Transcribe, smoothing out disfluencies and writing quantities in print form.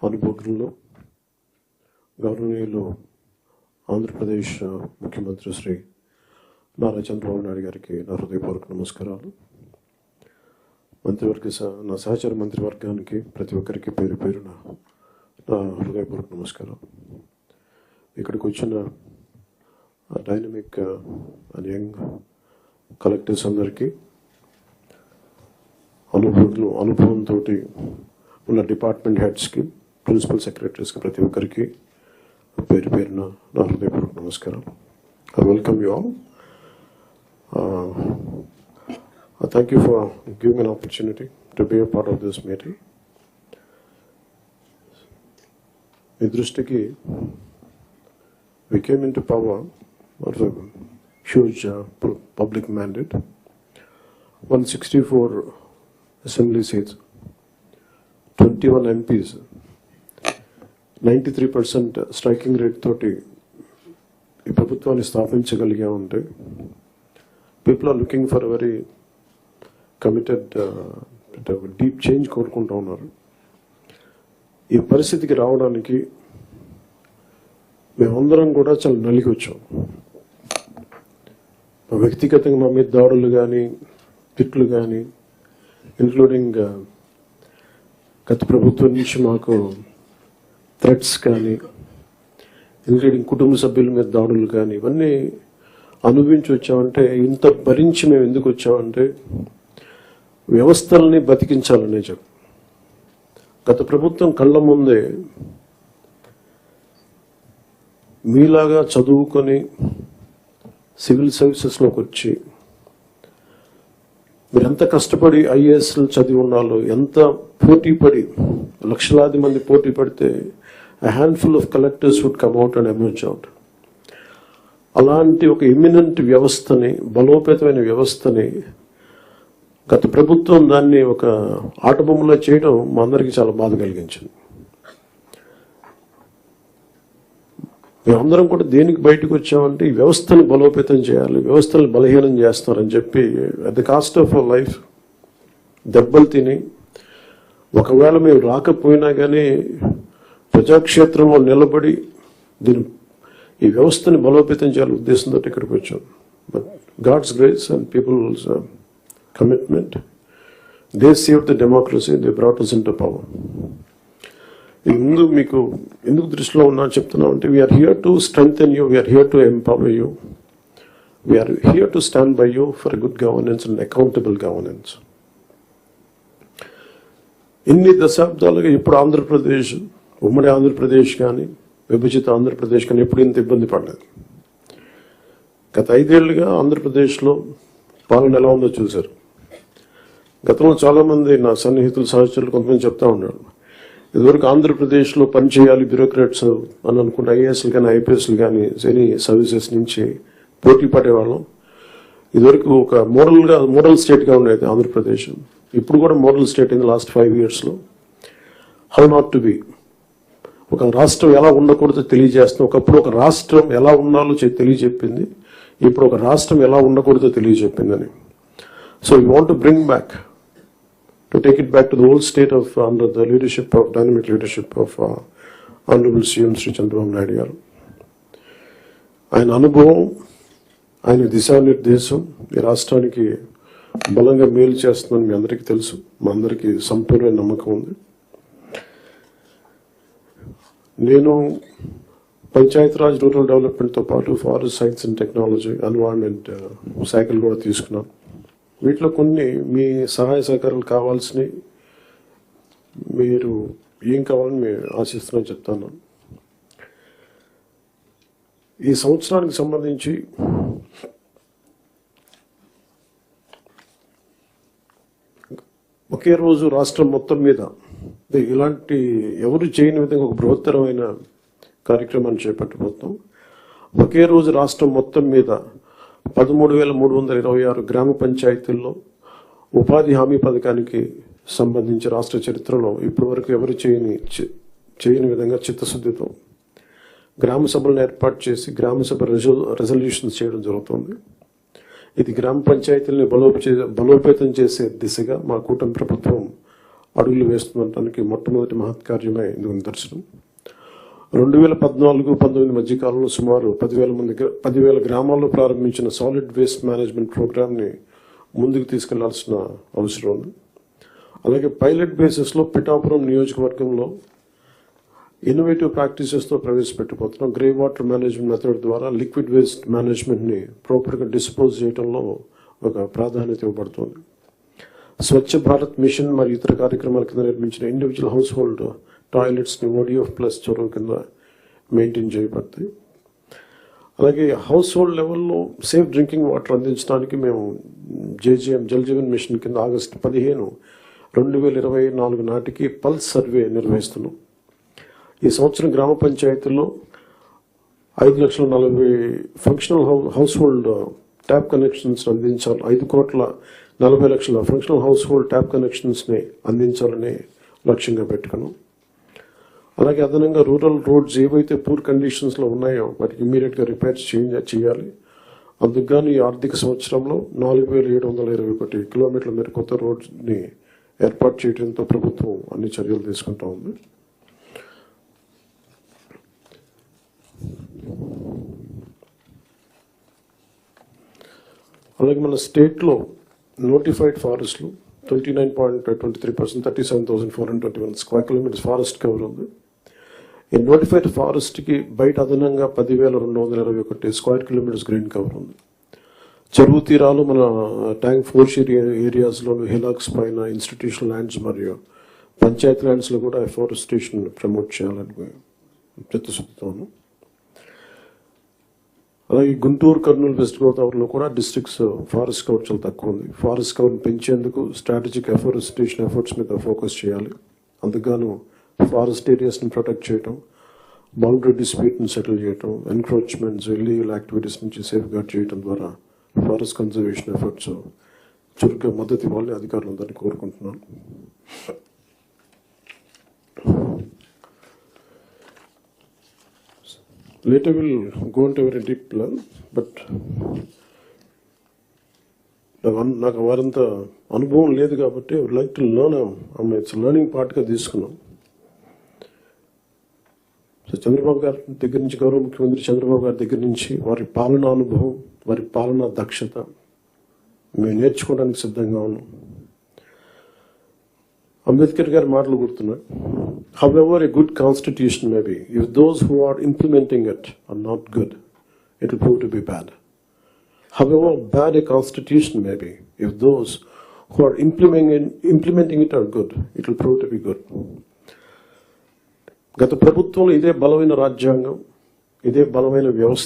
అనుభవజ్ఞులు గౌరవనీయులు ఆంధ్రప్రదేశ్ ముఖ్యమంత్రి శ్రీ నారా చంద్రబాబు నాయుడు గారికి నా హృదయపూర్వక నమస్కారాలు. మంత్రివర్గ నా సహచర మంత్రివర్గానికి ప్రతి ఒక్కరికి పేరు పేరున నా హృదయపూర్వక నమస్కారం. ఇక్కడికి వచ్చిన డైనమిక్ అండ్ యంగ్ కలెక్టర్స్ అందరికీ, అనుభవంతో ఉన్న డిపార్ట్మెంట్ హెడ్స్కి, ప్రిన్సిపల్ సెక్రటరీస్కి, ప్రతి ఒక్కరికి పేరు పేరున నా హృదయపూర్వక నమస్కారం. I welcome you all. I thank you for giving an opportunity to be a part of this meeting. మీ దృష్టికి, we came into power with a huge public mandate, 164 assembly seats, 21 MPs, 93% striking rate తోటి ఈ ప్రభుత్వాన్ని స్థాపించగలిగా ఉంటే, people are looking for very committed deep change కోరుకుంటూ ఉన్నారు. ఈ పరిస్థితికి రావడానికి మేమందరం కూడా చాలా నలిగి వచ్చాం. వ్యక్తిగతంగా మా మీద దాడులు కానీ, తిట్లు కానీ, ఇంక్లూడింగ్ గత ప్రభుత్వం నుంచి మాకు థ్రెట్స్ కానీ, ఇంక్లూడింగ్ కుటుంబ సభ్యుల మీద దాడులు కానీ, ఇవన్నీ అనుభవించి వచ్చామంటే, ఇంత భరించి మేము ఎందుకు వచ్చామంటే వ్యవస్థల్ని బతికించాలనే చెప్పు. గత ప్రభుత్వం కళ్ళ ముందే మీలాగా చదువుకొని సివిల్ సర్వీసెస్లోకి వచ్చి మీరు ఎంత కష్టపడి ఐఏఎస్లు చదివి ఉన్నాలో, ఎంత పోటీ పడి, లక్షలాది మంది పోటీ పడితే a handful of collectors would come out and emerge out. అలాంటి ఒక ఎమినెంట్ వ్యవస్థని, బలోపేతమైన వ్యవస్థని గత ప్రభుత్వం దాన్ని ఒక ఆటబొమ్మలో చేయడం మా అందరికీ చాలా బాధ కలిగించింది. మేమందరం కూడా దేనికి బయటకు వచ్చామంటే, ఈ వ్యవస్థని బలోపేతం చేయాలి, వ్యవస్థని బలహీనం చేస్తారని చెప్పి at the cost of our life దెబ్బలు తిని, ఒకవేళ మేము రాకపోయినా కానీ ప్రజాక్షేత్రంలో నిలబడి ఈ వ్యవస్థని బలోపేతం చేయాలని ఉద్దేశంతో ఇక్కడికి వచ్చాం. But God's grace and people's commitment, they save the democracy, they brought us into power. ఇది ముందు మీకు ఎందుకు దృష్టిలో ఉన్నా చెప్తున్నాం అంటే, we are here to strengthen you, we are here to empower you, we are here to stand by you for good governance and accountable governance. ఇన్ని దశాబ్దాలుగా ఇప్పుడు ఆంధ్రప్రదేశ్, ఉమ్మడి ఆంధ్రప్రదేశ్ కానీ, విభజిత ఆంధ్రప్రదేశ్ కానీ ఎప్పుడు ఇంత ఇబ్బంది పడలేదు. గత 5 ఏళ్లుగా ఆంధ్రప్రదేశ్లో పాలన ఎలా ఉందో చూశారు. గతంలో చాలామంది నా సన్నిహితులు, సహచరులు కొంతమంది చెప్తా ఉన్నారు, ఇదివరకు ఆంధ్రప్రదేశ్లో పనిచేయాలి బ్యూరోక్రాట్స్ అని అనుకుంటే ఐఏఎస్లు కానీ, ఐపీఎస్లు కానీ, ఎనీ సర్వీసెస్ నుంచి పోటీ పడేవాళ్ళం. ఇదివరకు ఒక మోడల్ స్టేట్గా ఉండేది ఆంధ్రప్రదేశ్. ఇప్పుడు కూడా model state in the last 5 yearsలో. How not to be, ఒక రాష్ట్రం ఎలా ఉండకూడదో తెలియజేస్తుంది. ఒకప్పుడు ఒక రాష్ట్రం ఎలా ఉండాలో తెలియజెప్పింది, ఇప్పుడు ఒక రాష్ట్రం ఎలా ఉండకూడదో తెలియజెప్పిందని. So we want to bring back, to take it back to the old state of under the leadership of dynamic leadership of Honorable CM Sri Chandrababu Naidu garu. ఆయన అనుభవం, ఆయన దిశానిర్దేశం ఈ రాష్ట్రానికి బలంగా మేలు చేస్తుందని మీ అందరికీ తెలుసు. మా అందరికీ సంపూర్ణ నమ్మకం ఉంది. నేను పంచాయతీరాజ్, రూరల్ డెవలప్మెంట్తో పాటు forest science and technology, environment శాఖలు కూడా తీసుకున్నాను. వీటిలో కొన్ని మీ సహాయ సహకారాలు కావాల్సినవి, మీరు ఏం కావాలని మేము ఆశిస్తున్నాం చెప్తాను. ఈ సంవత్సరానికి సంబంధించి ఒకే రోజు రాష్ట్రం మొత్తం మీద ఇలాంటి ఎవరు చేయని విధంగా ఒక బృహత్తరమైన కార్యక్రమాన్ని చేపట్టబోతాం. ఒకే రోజు రాష్ట్రం మొత్తం మీద 13,326 గ్రామ పంచాయతీల్లో ఉపాధి హామీ పథకానికి సంబంధించి రాష్ట్ర చరిత్రలో ఇప్పటివరకు ఎవరు చేయని విధంగా చిత్తశుద్ధితో గ్రామ సభలను ఏర్పాటు చేసి గ్రామ సభ రెజల్యూషన్స్ చేయడం జరుగుతుంది. ఇది గ్రామ పంచాయతీలను బలోపేతం చేసే దిశగా మా కూటమి ప్రభుత్వం అడుగులు వేస్తుండటానికి మొట్టమొదటి మహత్కార్యమే ఇందుకు నిదర్శనం. 2014-19 మధ్యకాలంలో సుమారు 10,000 గ్రామాల్లో ప్రారంభించిన సాలిడ్ వేస్ట్ మేనేజ్మెంట్ ప్రోగ్రామ్ని ముందుకు తీసుకెళ్లాల్సిన అవసరం ఉంది. అలాగే పైలట్ బేసిస్లో పిఠాపురం నియోజకవర్గంలో ఇన్నోవేటివ్ ప్రాక్టీసెస్తో ప్రవేశపెట్టబోతున్నాం. గ్రే వాటర్ మేనేజ్మెంట్ మెథడ్ ద్వారా లిక్విడ్ వేస్ట్ మేనేజ్మెంట్ని ప్రాపర్గా డిస్పోజ్ చేయడంలో ఒక ప్రాధాన్యత ఇవ్వబడుతుంది. స్వచ్ఛ భారత్ మిషన్ మరియు ఇతర కార్యక్రమాల కింద నిర్మించిన ఇండివిజువల్ హౌస్ హోల్డ్ టాయిలెట్స్ని ODF+ చొరవ కింద మెయింటైన్ చేయబడతాయి. అలాగే హౌస్ హోల్డ్ లెవెల్లో సేఫ్ డ్రింకింగ్ వాటర్ అందించడానికి మేము JJM జల్ జీవన్ మిషన్ కింద ఆగస్టు 15, 2024 నాటికి పల్స్ సర్వే నిర్వహిస్తున్నాం. ఈ సంవత్సరం గ్రామ పంచాయతీల్లో 5,40,000 functional house hold tap connections అందించాలి. 5,40,00,000 ఫంక్షనల్ హౌస్ హోల్డ్ ట్యాప్ కనెక్షన్స్ని అందించాలని లక్ష్యంగా పెట్టుకున్నాం. అలాగే అదనంగా రూరల్ రోడ్స్ ఏవైతే పూర్ కండిషన్స్లో ఉన్నాయో వాటికి ఇమ్మీడియట్గా రిపేర్స్ చేయాలి. అందుకుగాను ఈ ఆర్థిక సంవత్సరంలో 4,721 కిలోమీటర్ల మేర కొత్త రోడ్స్ని ఏర్పాటు చేయడంతో ప్రభుత్వం అన్ని చర్యలు తీసుకుంటా ఉంది. అలాగే మన స్టేట్లో నోటిఫైడ్ ఫారెస్ట్లు 29.23%, 37,421 స్క్వేర్ కిలోమీటర్స్ ఫారెస్ట్ కవర్ ఉంది. ఈ నోటిఫైడ్ ఫారెస్ట్కి బయట అదనంగా 10,221 స్క్వేర్ కిలోమీటర్స్ గ్రీన్ కవర్ ఉంది. చెరువు తీరాలు మన ట్యాంక్ ఫోర్స్ ఏరియాస్లో హిలాక్స్ పైన ఇన్స్టిట్యూషనల్ ల్యాండ్స్ మరియు పంచాయతీ ల్యాండ్స్లో కూడా ఎఫారెస్టేషన్ ప్రమోట్ చేయాలని చిత్తశుద్ధితోను. అలాగే గుంటూరు, కర్నూలు, వెస్ట్ గోదావరిలో కూడా డిస్ట్రిక్ట్స్ ఫారెస్ట్ కవర్ చాలా తక్కువ ఉంది. ఫారెస్ట్ కవర్ని పెంచేందుకు స్ట్రాటజిక్ ఎఫారెస్టేషన్ ఎఫర్ట్స్ మీద ఫోకస్ చేయాలి. అందుకుగాను ఫారెస్ట్ ఏరియాస్ని ప్రొటెక్ట్ చేయటం, బౌండరీ డిస్ప్యూట్ని సెటిల్ చేయటం, ఎన్క్రోచ్మెంట్స్, ఇల్లీగల్ యాక్టివిటీస్ నుంచి సేఫ్ గార్డ్ చేయడం ద్వారా ఫారెస్ట్ కన్జర్వేషన్ ఎఫర్ట్స్ చురుగ్గా మద్దతు ఇవ్వాలని అధికారులందరినీ కోరుకుంటున్నాను. Later we'll go into a very deep level, but నాకు వారంత అనుభవం లేదు కాబట్టి I would like to learn. Its learning పార్ట్గా తీసుకున్నాం. సో చంద్రబాబు గారి దగ్గర నుంచి, గౌరవ ముఖ్యమంత్రి చంద్రబాబు గారి దగ్గర నుంచి వారి పాలనా అనుభవం, వారి పాలనా దక్షత మేము నేర్చుకోవడానికి సిద్ధంగా ఉన్నాం. అంబేద్కర్ గారి మాటలు గుర్తున్నాయి. However a good constitution may be, if those who are implementing it are not good, it will prove to be bad. However bad a constitution may be, if those who are implementing it are good, it will prove to be good. గత ప్రభుత్వంలో ఇదే బలమైన రాజ్యాంగం, ఇదే బలమైన వ్యవస్థ